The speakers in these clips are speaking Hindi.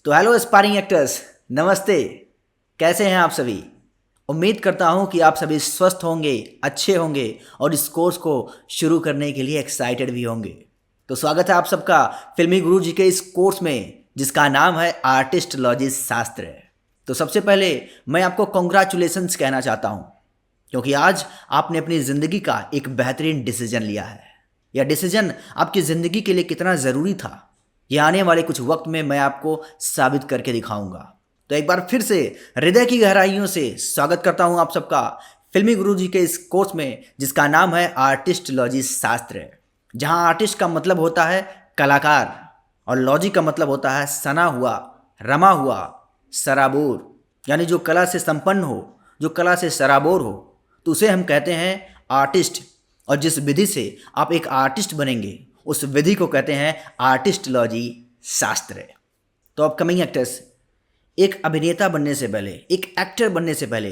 तो हेलो एस्पायरिंग एक्टर्स, नमस्ते। कैसे हैं आप सभी? उम्मीद करता हूं कि आप सभी स्वस्थ होंगे, अच्छे होंगे और इस कोर्स को शुरू करने के लिए एक्साइटेड भी होंगे। तो स्वागत है आप सबका फिल्मी गुरु जी के इस कोर्स में, जिसका नाम है आर्टिस्टोलॉजी शास्त्र। तो सबसे पहले मैं आपको कॉन्ग्रेचुलेशंस कहना चाहता हूं, क्योंकि आज आपने अपनी ज़िंदगी का एक बेहतरीन डिसीजन लिया है। यह डिसीजन आपकी ज़िंदगी के लिए कितना ज़रूरी था, यह आने वाले कुछ वक्त में मैं आपको साबित करके दिखाऊंगा। तो एक बार फिर से हृदय की गहराइयों से स्वागत करता हूं आप सबका फिल्मी गुरुजी के इस कोर्स में, जिसका नाम है आर्टिस्टोलॉजी शास्त्र, जहां आर्टिस्ट का मतलब होता है कलाकार और लॉजी का मतलब होता है सना हुआ, रमा हुआ, सराबोर, यानी जो कला से संपन्न हो, जो कला से सराबोर हो, तो उसे हम कहते हैं आर्टिस्ट। और जिस विधि से आप एक आर्टिस्ट बनेंगे, उस विधि को कहते हैं आर्टिस्टोलॉजी शास्त्र। तो अपकमिंग एक्टर्स, एक अभिनेता बनने से पहले, एक एक्टर बनने से पहले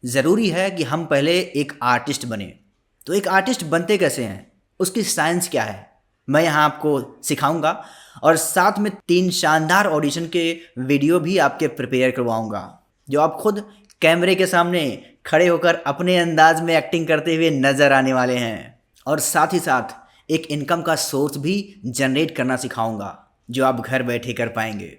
ज़रूरी है कि हम पहले एक आर्टिस्ट बने। तो एक आर्टिस्ट बनते कैसे हैं, उसकी साइंस क्या है, मैं यहाँ आपको सिखाऊंगा और साथ में 3 शानदार ऑडिशन के वीडियो भी आपके प्रिपेयर करवाऊंगा, जो आप खुद कैमरे के सामने खड़े होकर अपने अंदाज में एक्टिंग करते हुए नज़र आने वाले हैं। और साथ ही साथ एक इनकम का सोर्स भी जनरेट करना सिखाऊंगा, जो आप घर बैठे कर पाएंगे।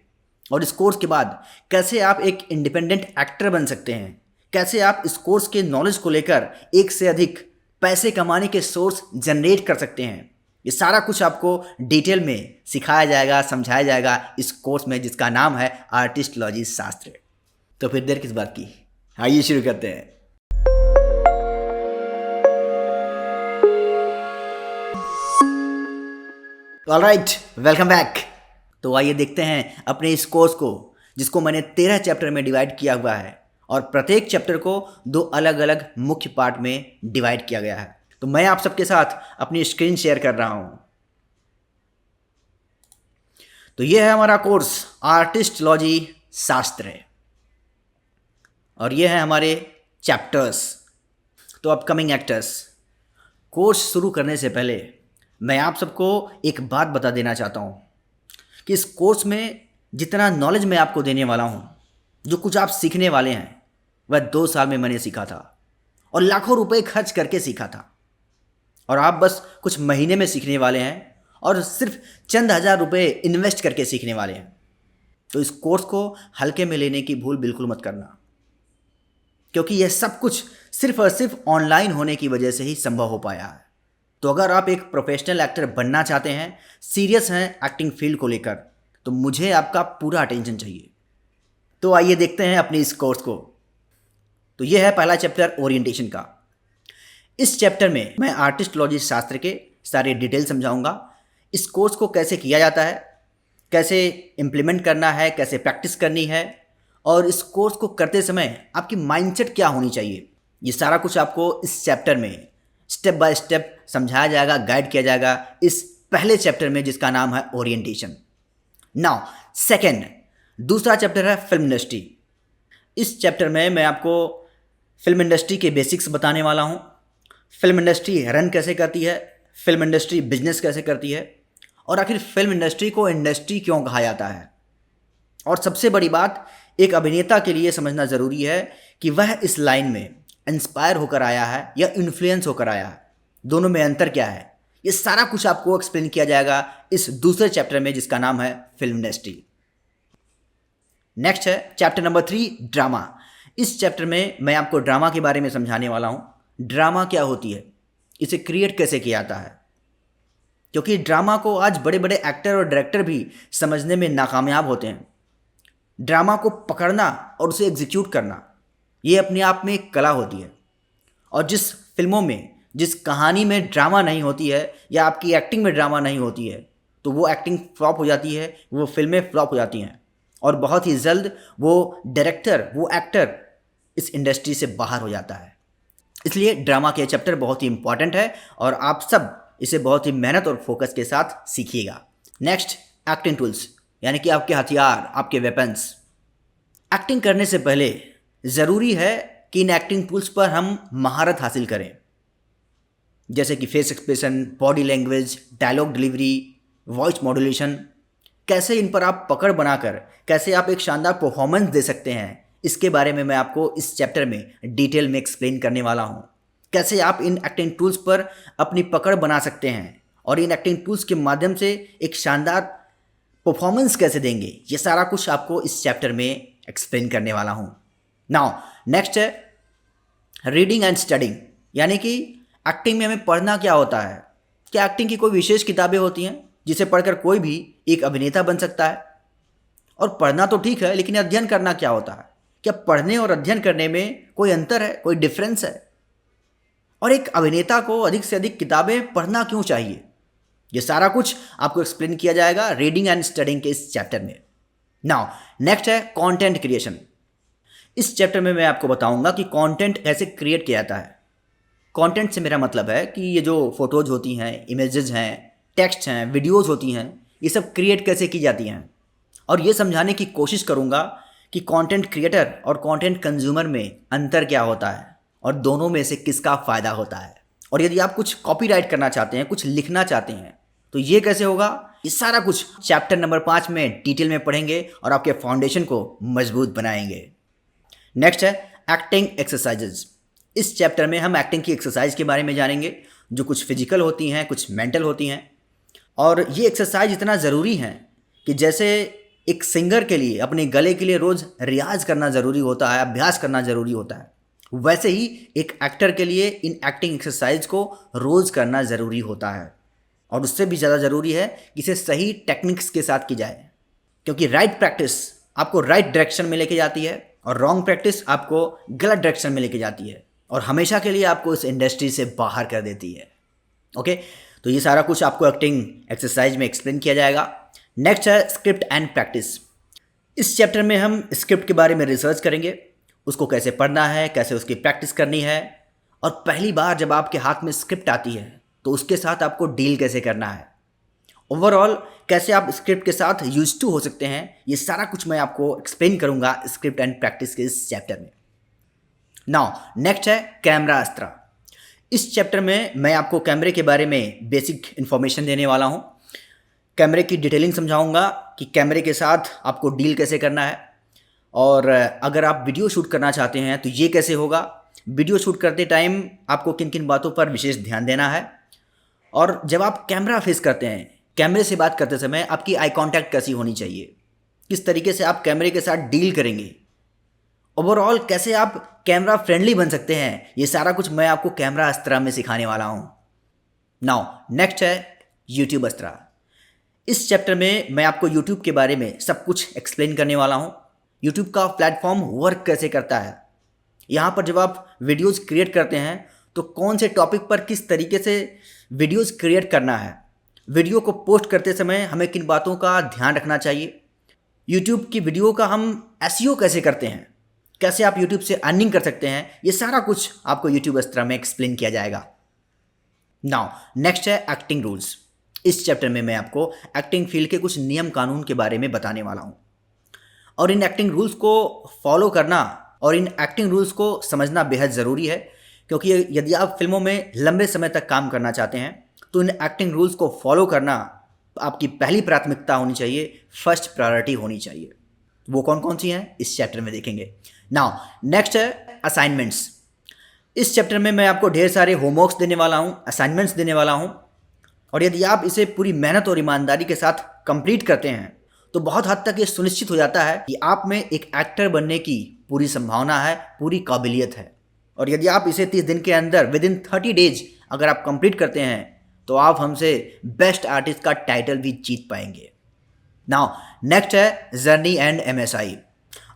और इस कोर्स के बाद कैसे आप एक इंडिपेंडेंट एक्टर बन सकते हैं, कैसे आप इस कोर्स के नॉलेज को लेकर एक से अधिक पैसे कमाने के सोर्स जनरेट कर सकते हैं, ये सारा कुछ आपको डिटेल में सिखाया जाएगा, समझाया जाएगा इस कोर्स में, जिसका नाम है आर्टिस्टोलॉजी शास्त्र। तो फिर देर किस बात की, आइए शुरू करते हैं। Alright, welcome back. तो आइए देखते हैं अपने इस कोर्स को, जिसको मैंने 13 चैप्टर में डिवाइड किया हुआ है और प्रत्येक चैप्टर को 2 अलग अलग मुख्य पार्ट में डिवाइड किया गया है। तो मैं आप सबके साथ अपनी स्क्रीन शेयर कर रहा हूं। तो यह है हमारा कोर्स आर्टिस्टोलॉजी शास्त्र और ये है हमारे चैप्टर्स। तो अपकमिंग एक्टर्स, कोर्स शुरू करने से पहले मैं आप सबको एक बात बता देना चाहता हूँ कि इस कोर्स में जितना नॉलेज मैं आपको देने वाला हूँ, जो कुछ आप सीखने वाले हैं, वह 2 साल में मैंने सीखा था और लाखों रुपए खर्च करके सीखा था। और आप बस कुछ महीने में सीखने वाले हैं और सिर्फ चंद हज़ार रुपए इन्वेस्ट करके सीखने वाले हैं। तो इस कोर्स को हल्के में लेने की भूल बिल्कुल मत करना, क्योंकि यह सब कुछ सिर्फ और सिर्फ ऑनलाइन होने की वजह से ही संभव हो पाया है। तो अगर आप एक प्रोफेशनल एक्टर बनना चाहते हैं, सीरियस हैं एक्टिंग फील्ड को लेकर, तो मुझे आपका पूरा अटेंशन चाहिए। तो आइए देखते हैं अपनी इस कोर्स को। तो ये है पहला चैप्टर ओरिएंटेशन का। इस चैप्टर में मैं आर्टिस्टोलॉजी शास्त्र के सारे डिटेल समझाऊंगा। इस कोर्स को कैसे किया जाता है, कैसे इम्प्लीमेंट करना है, कैसे प्रैक्टिस करनी है, और इस कोर्स को करते समय आपकी माइंडसेट क्या होनी चाहिए, ये सारा कुछ आपको इस चैप्टर में स्टेप बाय स्टेप समझाया जाएगा, गाइड किया जाएगा इस पहले चैप्टर में, जिसका नाम है ओरिएंटेशन। नाउ सेकेंड, दूसरा चैप्टर है फिल्म इंडस्ट्री। इस चैप्टर में मैं आपको फिल्म इंडस्ट्री के बेसिक्स बताने वाला हूँ। फिल्म इंडस्ट्री रन कैसे करती है, फिल्म इंडस्ट्री बिजनेस कैसे करती है, और आखिर फिल्म इंडस्ट्री को इंडस्ट्री क्यों कहा जाता है। और सबसे बड़ी बात, एक अभिनेता के लिए समझना ज़रूरी है कि वह इस लाइन में इंस्पायर होकर आया है या इन्फ्लुएंस होकर आया है, दोनों में अंतर क्या है, ये सारा कुछ आपको एक्सप्लेन किया जाएगा इस दूसरे चैप्टर में, जिसका नाम है फिल्म इंडस्ट्री। नेक्स्ट है चैप्टर नंबर 3, ड्रामा। इस चैप्टर में मैं आपको ड्रामा के बारे में समझाने वाला हूँ। ड्रामा क्या होती है, इसे क्रिएट कैसे किया जाता है, क्योंकि ड्रामा को आज बड़े बड़े एक्टर और डायरेक्टर भी समझने में नाकामयाब होते हैं। ड्रामा को पकड़ना और उसे एग्जीक्यूट करना, ये अपने आप में एक कला होती है। और जिस फिल्मों में, जिस कहानी में ड्रामा नहीं होती है या आपकी एक्टिंग में ड्रामा नहीं होती है, तो वो एक्टिंग फ्लॉप हो जाती है, वो फिल्में फ्लॉप हो जाती हैं और बहुत ही जल्द वो डायरेक्टर, वो एक्टर इस इंडस्ट्री से बाहर हो जाता है। इसलिए ड्रामा के चैप्टर बहुत ही इंपॉर्टेंट है और आप सब इसे बहुत ही मेहनत और फोकस के साथ सीखिएगा। नेक्स्ट, एक्टिंग टूल्स, यानी कि आपके हथियार, आपके वेपन्स। एक्टिंग करने से पहले ज़रूरी है कि इन एक्टिंग टूल्स पर हम महारत हासिल करें, जैसे कि face expression, body language, dialogue delivery, voice modulation, कैसे इन पर आप पकड़ बनाकर कैसे आप एक शानदार परफॉर्मेंस दे सकते हैं, इसके बारे में मैं आपको इस चैप्टर में डिटेल में एक्सप्लेन करने वाला हूँ। कैसे आप इन एक्टिंग टूल्स पर अपनी पकड़ बना सकते हैं और इन एक्टिंग टूल्स के माध्यम से एक शानदार परफॉर्मेंस कैसे देंगे, ये सारा कुछ आपको इस चैप्टर में एक्सप्लेन करने वाला हूँ। नाउ नेक्स्ट है रीडिंग एंड स्टडिंग, यानी कि एक्टिंग में हमें पढ़ना क्या होता है। क्या एक्टिंग की कोई विशेष किताबें होती हैं जिसे पढ़कर कोई भी एक अभिनेता बन सकता है? और पढ़ना तो ठीक है, लेकिन अध्ययन करना क्या होता है? क्या पढ़ने और अध्ययन करने में कोई अंतर है, कोई डिफरेंस है? और एक अभिनेता को अधिक से अधिक किताबें पढ़ना क्यों चाहिए? ये सारा कुछ आपको एक्सप्लेन किया जाएगा रीडिंग एंड स्टडिंग के इस चैप्टर में। नाउ नेक्स्ट है कंटेंट क्रिएशन। इस चैप्टर में मैं आपको बताऊंगा कि कंटेंट कैसे क्रिएट किया जाता है। कंटेंट से मेरा मतलब है कि ये जो फोटोज होती हैं, इमेजेस हैं, टेक्स्ट हैं, वीडियोस होती हैं, ये सब क्रिएट कैसे की जाती हैं, और ये समझाने की कोशिश करूंगा कि कंटेंट क्रिएटर और कंटेंट कंज्यूमर में अंतर क्या होता है और दोनों में से किसका फ़ायदा होता है। और यदि आप कुछ कॉपीराइट करना चाहते हैं, कुछ लिखना चाहते हैं, तो ये कैसे होगा, ये सारा कुछ चैप्टर नंबर 5 में डिटेल में पढ़ेंगे और आपके फाउंडेशन को मजबूत बनाएंगे। नेक्स्ट है एक्टिंग एक्सरसाइजेज। इस चैप्टर में हम एक्टिंग की एक्सरसाइज के बारे में जानेंगे, जो कुछ फिजिकल होती हैं, कुछ मेंटल होती हैं। और ये एक्सरसाइज इतना ज़रूरी है कि जैसे एक सिंगर के लिए अपने गले के लिए रोज़ रियाज करना ज़रूरी होता है, अभ्यास करना ज़रूरी होता है, वैसे ही एक एक्टर के लिए इन एक्टिंग एक्सरसाइज को रोज़ करना ज़रूरी होता है। और उससे भी ज़्यादा ज़रूरी है कि इसे सही टेक्निक्स के साथ की जाए, क्योंकि राइट प्रैक्टिस आपको राइट डायरेक्शन में लेके जाती है और रॉन्ग प्रैक्टिस आपको गलत डायरेक्शन में लेके जाती है और हमेशा के लिए आपको इस इंडस्ट्री से बाहर कर देती है। ओके, तो ये सारा कुछ आपको एक्टिंग एक्सरसाइज में एक्सप्लेन किया जाएगा। नेक्स्ट है स्क्रिप्ट एंड प्रैक्टिस। इस चैप्टर में हम स्क्रिप्ट के बारे में रिसर्च करेंगे, उसको कैसे पढ़ना है, कैसे उसकी प्रैक्टिस करनी है, और पहली बार जब आपके हाथ में स्क्रिप्ट आती है तो उसके साथ आपको डील कैसे करना है। ओवरऑल कैसे आप स्क्रिप्ट के साथ यूज टू हो सकते हैं, ये सारा कुछ मैं आपको एक्सप्लेन करूंगा स्क्रिप्ट एंड प्रैक्टिस के इस चैप्टर में। नाउ नेक्स्ट है कैमरा अस्त्र। इस चैप्टर में मैं आपको कैमरे के बारे में बेसिक इन्फॉर्मेशन देने वाला हूँ। कैमरे की डिटेलिंग समझाऊंगा कि कैमरे के साथ आपको डील कैसे करना है, और अगर आप वीडियो शूट करना चाहते हैं तो ये कैसे होगा, वीडियो शूट करते टाइम आपको किन किन बातों पर विशेष ध्यान देना है, और जब आप कैमरा फेस करते हैं, कैमरे से बात करते समय आपकी आई कांटेक्ट कैसी होनी चाहिए, किस तरीके से आप कैमरे के साथ डील करेंगे, ओवरऑल कैसे आप कैमरा फ्रेंडली बन सकते हैं, ये सारा कुछ मैं आपको कैमरा अस्त्र में सिखाने वाला हूँ। नाउ नेक्स्ट है यूट्यूब अस्त्र। इस चैप्टर में मैं आपको यूट्यूब के बारे में सब कुछ एक्सप्लेन करने वाला हूँ। यूट्यूब का प्लेटफॉर्म वर्क कैसे करता है, यहाँ पर जब आप वीडियोस क्रिएट करते हैं तो कौन से टॉपिक पर किस तरीके से वीडियोस क्रिएट करना है, वीडियो को पोस्ट करते समय हमें किन बातों का ध्यान रखना चाहिए, यूट्यूब की वीडियो का हम एसईओ कैसे करते हैं, कैसे आप यूट्यूब से अर्निंग कर सकते हैं, ये सारा कुछ आपको यूट्यूब अस्त्र में एक्सप्लेन किया जाएगा। नाउ नेक्स्ट है एक्टिंग रूल्स। इस चैप्टर में मैं आपको एक्टिंग फील्ड के कुछ नियम कानून के बारे में बताने वाला हूँ, और इन एक्टिंग रूल्स को फॉलो करना और इन एक्टिंग रूल्स को समझना बेहद ज़रूरी है, क्योंकि यदि आप फिल्मों में लंबे समय तक काम करना चाहते हैं तो इन एक्टिंग रूल्स को फॉलो करना आपकी पहली प्राथमिकता होनी चाहिए, फर्स्ट प्रायोरिटी होनी चाहिए। वो कौन कौन सी हैं इस चैप्टर में देखेंगे। नाउ नेक्स्ट है असाइनमेंट्स। इस चैप्टर में मैं आपको ढेर सारे होमवर्क्स देने वाला हूँ, असाइनमेंट्स देने वाला हूँ, और यदि आप इसे पूरी मेहनत और ईमानदारी के साथ कंप्लीट करते हैं तो बहुत हद तक ये सुनिश्चित हो जाता है कि आप में एक एक्टर बनने की पूरी संभावना है, पूरी काबिलियत है। और यदि आप इसे 30 दिन के अंदर विदिन 30 डेज अगर आप कंप्लीट करते हैं तो आप हमसे बेस्ट आर्टिस्ट का टाइटल भी जीत पाएंगे। नाउ नेक्स्ट है जर्नी एंड एमएसआई।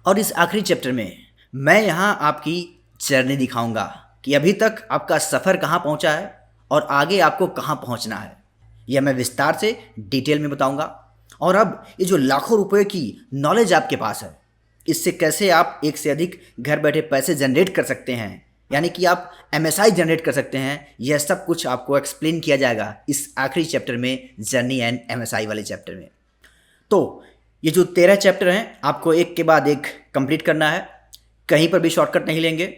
और इस आखिरी चैप्टर में मैं यहाँ आपकी जर्नी दिखाऊंगा कि अभी तक आपका सफ़र कहाँ पहुँचा है और आगे आपको कहाँ पहुँचना है। यह मैं विस्तार से डिटेल में बताऊंगा। और अब ये जो लाखों रुपए की नॉलेज आपके पास है, इससे कैसे आप एक से अधिक घर बैठे पैसे जनरेट कर सकते हैं, यानी कि आप एमएसआई जनरेट कर सकते हैं, यह सब कुछ आपको एक्सप्लेन किया जाएगा इस आखिरी चैप्टर में, जर्नी एंड एमएसआई वाले चैप्टर में। तो ये जो 13 चैप्टर हैं आपको एक के बाद एक कंप्लीट करना है, कहीं पर भी शॉर्टकट नहीं लेंगे,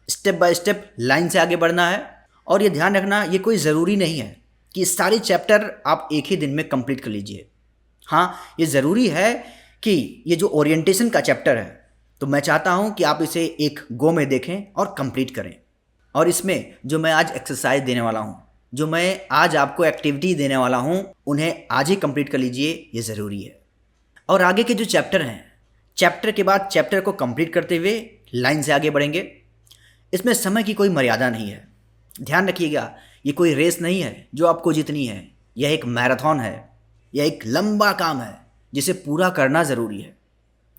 स्टेप बाय स्टेप लाइन से आगे बढ़ना है। और ये ध्यान रखना, ये कोई ज़रूरी नहीं है कि सारे चैप्टर आप एक ही दिन में कंप्लीट कर लीजिए। हाँ, ये ज़रूरी है कि ये जो ओरिएंटेशन का चैप्टर है, तो मैं चाहता हूँ कि आप इसे एक गो में देखें और कंप्लीट करें। और इसमें जो मैं आज एक्सरसाइज देने वाला हूँ, जो मैं आज आपको एक्टिविटी देने वाला हूँ, उन्हें आज ही कंप्लीट कर लीजिए, ये ज़रूरी है। और आगे के जो चैप्टर हैं, चैप्टर के बाद चैप्टर को कंप्लीट करते हुए लाइन से आगे बढ़ेंगे। इसमें समय की कोई मर्यादा नहीं है। ध्यान रखिएगा, ये कोई रेस नहीं है जो आपको जीतनी है। यह एक मैराथन है, यह एक लंबा काम है जिसे पूरा करना ज़रूरी है,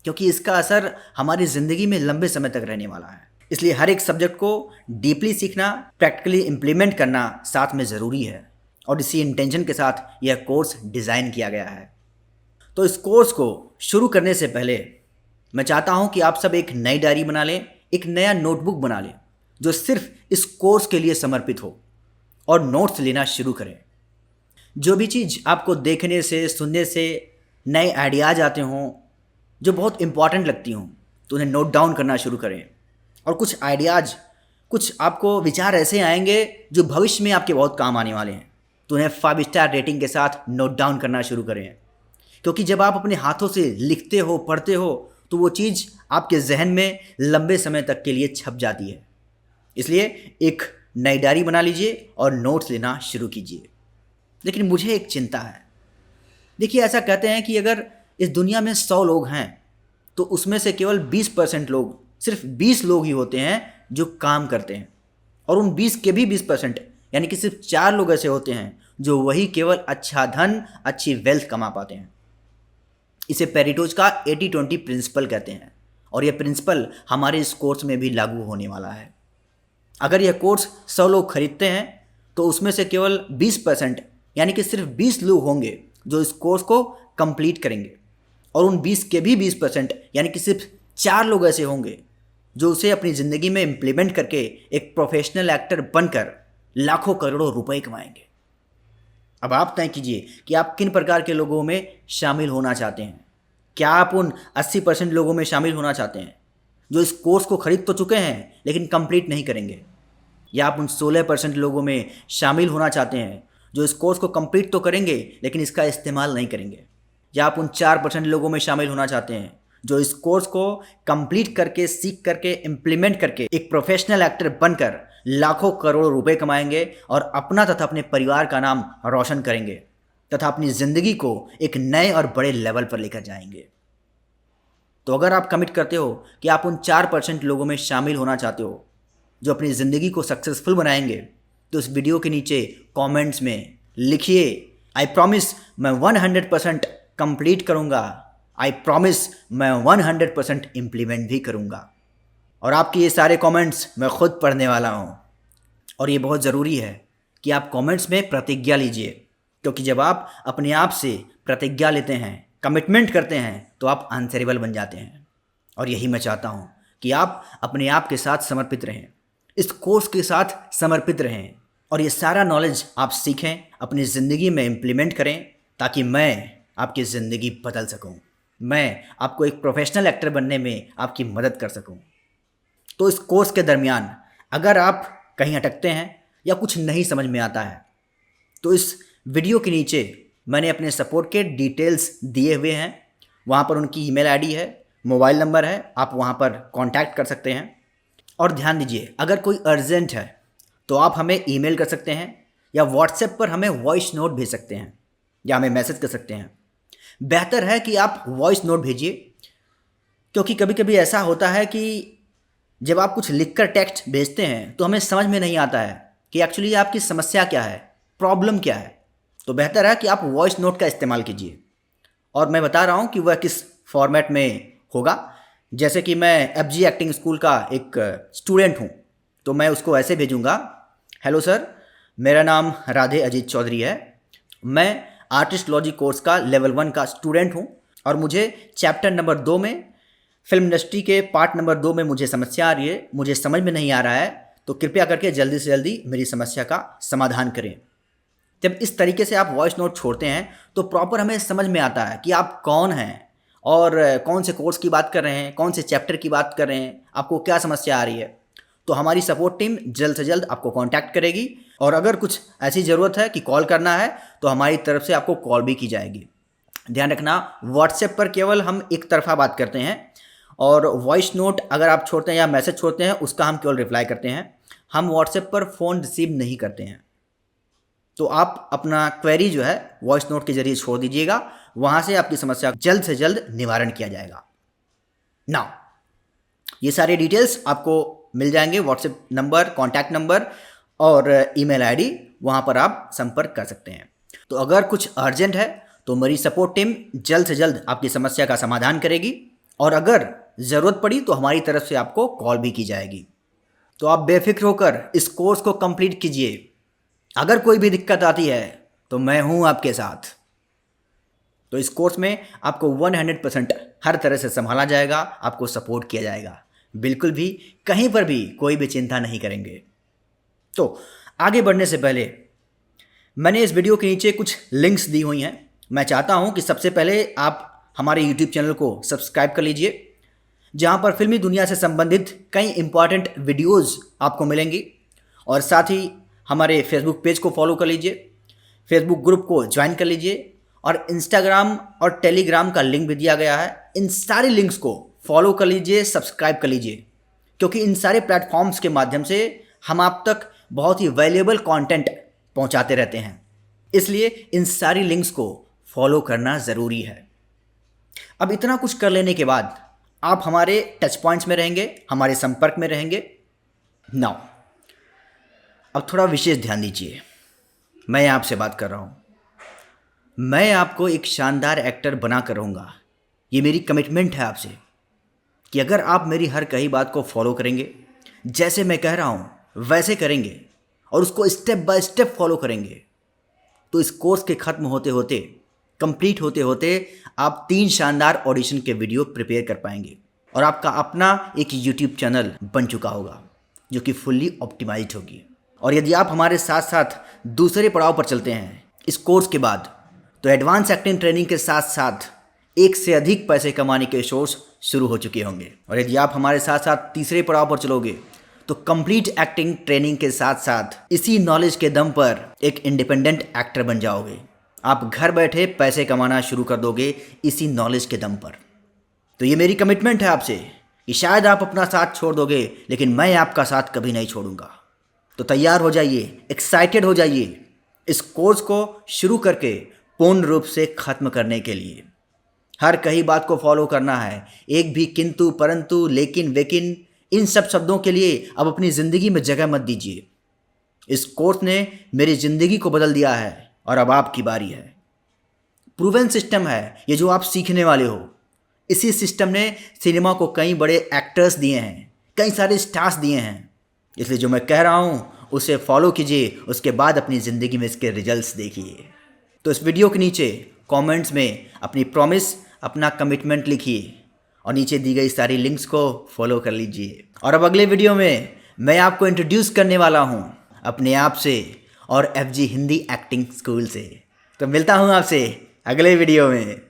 क्योंकि इसका असर हमारी ज़िंदगी में लंबे समय तक रहने वाला है। इसलिए हर एक सब्जेक्ट को डीपली सीखना, प्रैक्टिकली इम्प्लीमेंट करना साथ में ज़रूरी है, और इसी इंटेंशन के साथ यह कोर्स डिज़ाइन किया गया है। तो इस कोर्स को शुरू करने से पहले मैं चाहता हूं कि आप सब एक नई डायरी बना लें, एक नया नोटबुक बना लें जो सिर्फ इस कोर्स के लिए समर्पित हो, और नोट्स लेना शुरू करें। जो भी चीज़ आपको देखने से, सुनने से नए आइडियाज़ आते हों, जो बहुत इम्पॉर्टेंट लगती हों, तो उन्हें नोट डाउन करना शुरू करें। और कुछ आइडियाज़, कुछ आपको विचार ऐसे आएंगे जो भविष्य में आपके बहुत काम आने वाले हैं, तो उन्हें 5 स्टार रेटिंग के साथ नोट डाउन करना शुरू करें। क्योंकि जब आप अपने हाथों से लिखते हो, पढ़ते हो, तो वो चीज़ आपके जहन में लंबे समय तक के लिए छप जाती है। इसलिए एक नई डायरी बना लीजिए और नोट्स लेना शुरू कीजिए। लेकिन मुझे एक चिंता है। देखिए, ऐसा कहते हैं कि अगर इस दुनिया में 100 लोग हैं तो उसमें से केवल 20% लोग, सिर्फ 20 लोग ही होते हैं जो काम करते हैं, और उन 20 के भी 20% यानी कि सिर्फ 4 लोग ऐसे होते हैं जो वही केवल अच्छा धन, अच्छी वेल्थ कमा पाते हैं। इसे पेरिटोज का 80-20 प्रिंसिपल कहते हैं, और यह प्रिंसिपल हमारे इस कोर्स में भी लागू होने वाला है। अगर यह कोर्स 100 लोग खरीदते हैं तो उसमें से केवल 20% यानी कि सिर्फ 20 लोग होंगे जो इस कोर्स को कंप्लीट करेंगे, और उन 20 के भी 20% यानी कि सिर्फ 4 लोग ऐसे होंगे जो उसे अपनी ज़िंदगी में इम्प्लीमेंट करके एक प्रोफेशनल एक्टर बनकर लाखों करोड़ों रुपए कमाएंगे। अब आप तय कीजिए कि आप किन प्रकार के लोगों में शामिल होना चाहते हैं। क्या आप उन 80% लोगों में शामिल होना चाहते हैं जो इस कोर्स को खरीद तो चुके हैं लेकिन कंप्लीट नहीं करेंगे, या आप उन 16% लोगों में शामिल होना चाहते हैं जो इस कोर्स को कंप्लीट तो करेंगे लेकिन इसका इस्तेमाल नहीं करेंगे, या आप उन 4% लोगों में शामिल होना चाहते हैं जो इस कोर्स को कंप्लीट करके, सीख करके, इम्प्लीमेंट करके एक प्रोफेशनल एक्टर बनकर लाखों करोड़ों रुपए कमाएंगे और अपना तथा अपने परिवार का नाम रोशन करेंगे तथा अपनी ज़िंदगी को एक नए और बड़े लेवल पर लेकर जाएंगे। तो अगर आप कमिट करते हो कि आप उन 4% लोगों में शामिल होना चाहते हो जो अपनी ज़िंदगी को सक्सेसफुल बनाएंगे, तो इस वीडियो के नीचे कमेंट्स में लिखिए, आई प्रॉमिस मैं 100% कंप्लीट करूँगा, आई प्रॉमिस मैं 100% इम्प्लीमेंट भी करूँगा। और आपके ये सारे कमेंट्स मैं खुद पढ़ने वाला हूँ। और ये बहुत ज़रूरी है कि आप कमेंट्स में प्रतिज्ञा लीजिए, क्योंकि जब आप अपने आप से प्रतिज्ञा लेते हैं, कमिटमेंट करते हैं, तो आप आंसरेबल बन जाते हैं। और यही मैं चाहता हूँ कि आप अपने आप के साथ समर्पित रहें, इस कोर्स के साथ समर्पित रहें, और ये सारा नॉलेज आप सीखें, अपनी ज़िंदगी में इम्प्लीमेंट करें, ताकि मैं आपकी ज़िंदगी बदल सकूं, मैं आपको एक प्रोफेशनल एक्टर बनने में आपकी मदद कर सकूं। तो इस कोर्स के दरमियान अगर आप कहीं अटकते हैं या कुछ नहीं समझ में आता है, तो इस वीडियो के नीचे मैंने अपने सपोर्ट के डिटेल्स दिए हुए हैं। वहाँ पर उनकी ईमेल आईडी है, मोबाइल नंबर है, आप वहाँ पर कांटेक्ट कर सकते हैं। और ध्यान दीजिए, अगर कोई अर्जेंट है तो आप हमें ईमेल कर सकते हैं, या व्हाट्सएप पर हमें वॉइस नोट भेज सकते हैं, या हमें मैसेज कर सकते हैं। बेहतर है कि आप वॉइस नोट भेजिए, क्योंकि कभी कभी ऐसा होता है कि जब आप कुछ लिखकर टेक्स्ट भेजते हैं तो हमें समझ में नहीं आता है कि एक्चुअली आपकी समस्या क्या है, प्रॉब्लम क्या है। तो बेहतर है कि आप वॉइस नोट का इस्तेमाल कीजिए। और मैं बता रहा हूँ कि वह किस फॉर्मेट में होगा। जैसे कि मैं FG एक्टिंग स्कूल का एक स्टूडेंट हूँ, तो मैं उसको ऐसे भेजूँगा, हेलो सर, मेरा नाम राधे अजीत चौधरी है, मैं आर्टिस्ट लॉजी कोर्स का लेवल 1 का स्टूडेंट हूँ, और मुझे चैप्टर नंबर 2 में, फिल्म इंडस्ट्री के पार्ट नंबर 2 में मुझे समस्या आ रही है, मुझे समझ में नहीं आ रहा है, तो कृपया करके जल्दी से जल्दी मेरी समस्या का समाधान करें। जब इस तरीके से आप वॉइस नोट छोड़ते हैं तो प्रॉपर हमें समझ में आता है कि आप कौन हैं और कौन से कोर्स की बात कर रहे हैं, कौन से चैप्टर की बात कर रहे हैं, आपको क्या समस्या आ रही है। तो हमारी सपोर्ट टीम जल्द से जल्द आपको कांटेक्ट करेगी, और अगर कुछ ऐसी ज़रूरत है कि कॉल करना है तो हमारी तरफ से आपको कॉल भी की जाएगी। ध्यान रखना, व्हाट्सएप पर केवल हम एक तरफा बात करते हैं, और वॉइस नोट अगर आप छोड़ते हैं या मैसेज छोड़ते हैं उसका हम केवल रिप्लाई करते हैं। हम व्हाट्सएप पर फ़ोन रिसीव नहीं करते हैं। तो आप अपना क्वेरी जो है वॉइस नोट के जरिए छोड़ दीजिएगा, वहाँ से आपकी समस्या जल्द से जल्द निवारण किया जाएगा। नाउ ये सारे डिटेल्स आपको मिल जाएंगे, व्हाट्सएप नंबर, कॉन्टैक्ट नंबर और ईमेल आईडी, वहाँ पर आप संपर्क कर सकते हैं। तो अगर कुछ अर्जेंट है तो मेरी सपोर्ट टीम जल्द से जल्द आपकी समस्या का समाधान करेगी, और अगर ज़रूरत पड़ी तो हमारी तरफ से आपको कॉल भी की जाएगी। तो आप बेफिक्र होकर इस कोर्स को कंप्लीट कीजिए। अगर कोई भी दिक्कत आती है तो मैं हूँ आपके साथ। तो इस कोर्स में आपको 100% हर तरह से संभाला जाएगा, आपको सपोर्ट किया जाएगा, बिल्कुल भी कहीं पर भी कोई भी चिंता नहीं करेंगे। तो आगे बढ़ने से पहले मैंने इस वीडियो के नीचे कुछ लिंक्स दी हुई हैं। मैं चाहता हूं कि सबसे पहले आप हमारे YouTube चैनल को सब्सक्राइब कर लीजिए, जहां पर फिल्मी दुनिया से संबंधित कई इंपॉर्टेंट वीडियोस आपको मिलेंगी, और साथ ही हमारे फेसबुक पेज को फॉलो कर लीजिए, फेसबुक ग्रुप को ज्वाइन कर लीजिए, और इंस्टाग्राम और टेलीग्राम का लिंक भी दिया गया है। इन सारे लिंक्स को फॉलो कर लीजिए, सब्सक्राइब कर लीजिए, क्योंकि इन सारे प्लेटफॉर्म्स के माध्यम से हम आप तक बहुत ही वैल्यूएबल कंटेंट पहुंचाते रहते हैं, इसलिए इन सारी लिंक्स को फॉलो करना ज़रूरी है। अब इतना कुछ कर लेने के बाद आप हमारे टच पॉइंट्स में रहेंगे, हमारे संपर्क में रहेंगे। नाउ अब थोड़ा विशेष ध्यान दीजिए, मैं आपसे बात कर रहा हूँ। मैं आपको एक शानदार एक्टर बना कर रहूँगा, ये मेरी कमिटमेंट है आपसे, कि अगर आप मेरी हर कही बात को फॉलो करेंगे, जैसे मैं कह रहा हूँ वैसे करेंगे, और उसको स्टेप बाय स्टेप फॉलो करेंगे, तो इस कोर्स के ख़त्म होते होते, कंप्लीट होते होते आप 3 शानदार ऑडिशन के वीडियो प्रिपेयर कर पाएंगे, और आपका अपना एक यूट्यूब चैनल बन चुका होगा जो कि फुल्ली ऑप्टिमाइज्ड होगी। और यदि आप हमारे साथ साथ दूसरे पड़ाव पर चलते हैं इस कोर्स के बाद, तो एडवांस एक्टिंग ट्रेनिंग के साथ साथ एक से अधिक पैसे कमाने के सोर्स शुरू हो चुके होंगे। और यदि आप हमारे साथ साथ तीसरे पड़ाव पर चलोगे तो कंप्लीट एक्टिंग ट्रेनिंग के साथ साथ इसी नॉलेज के दम पर एक इंडिपेंडेंट एक्टर बन जाओगे। आप घर बैठे पैसे कमाना शुरू कर दोगे इसी नॉलेज के दम पर। तो ये मेरी कमिटमेंट है आपसे कि शायद आप अपना साथ छोड़ दोगे, लेकिन मैं आपका साथ कभी नहीं छोड़ूंगा। तो तैयार हो जाइए, एक्साइटेड हो जाइए इस कोर्स को शुरू करके पूर्ण रूप से ख़त्म करने के लिए। हर कही बात को फॉलो करना है, एक भी किंतु, परंतु, लेकिन, वेकिन, इन सब शब्दों के लिए अब अपनी ज़िंदगी में जगह मत दीजिए। इस कोर्स ने मेरी ज़िंदगी को बदल दिया है, और अब आपकी बारी है। प्रूवन सिस्टम है ये जो आप सीखने वाले हो। इसी सिस्टम ने सिनेमा को कई बड़े एक्टर्स दिए हैं, कई सारे स्टार्स दिए हैं, इसलिए जो मैं कह रहा हूँ उसे फॉलो कीजिए, उसके बाद अपनी ज़िंदगी में इसके रिजल्ट्स देखिए। तो इस वीडियो के नीचे कमेंट्स में अपनी प्रॉमिस, अपना कमिटमेंट लिखिए, और नीचे दी गई सारी लिंक्स को फॉलो कर लीजिए। और अब अगले वीडियो में मैं आपको इंट्रोड्यूस करने वाला हूँ अपने आप से और FG हिंदी एक्टिंग स्कूल से। तो मिलता हूँ आपसे अगले वीडियो में।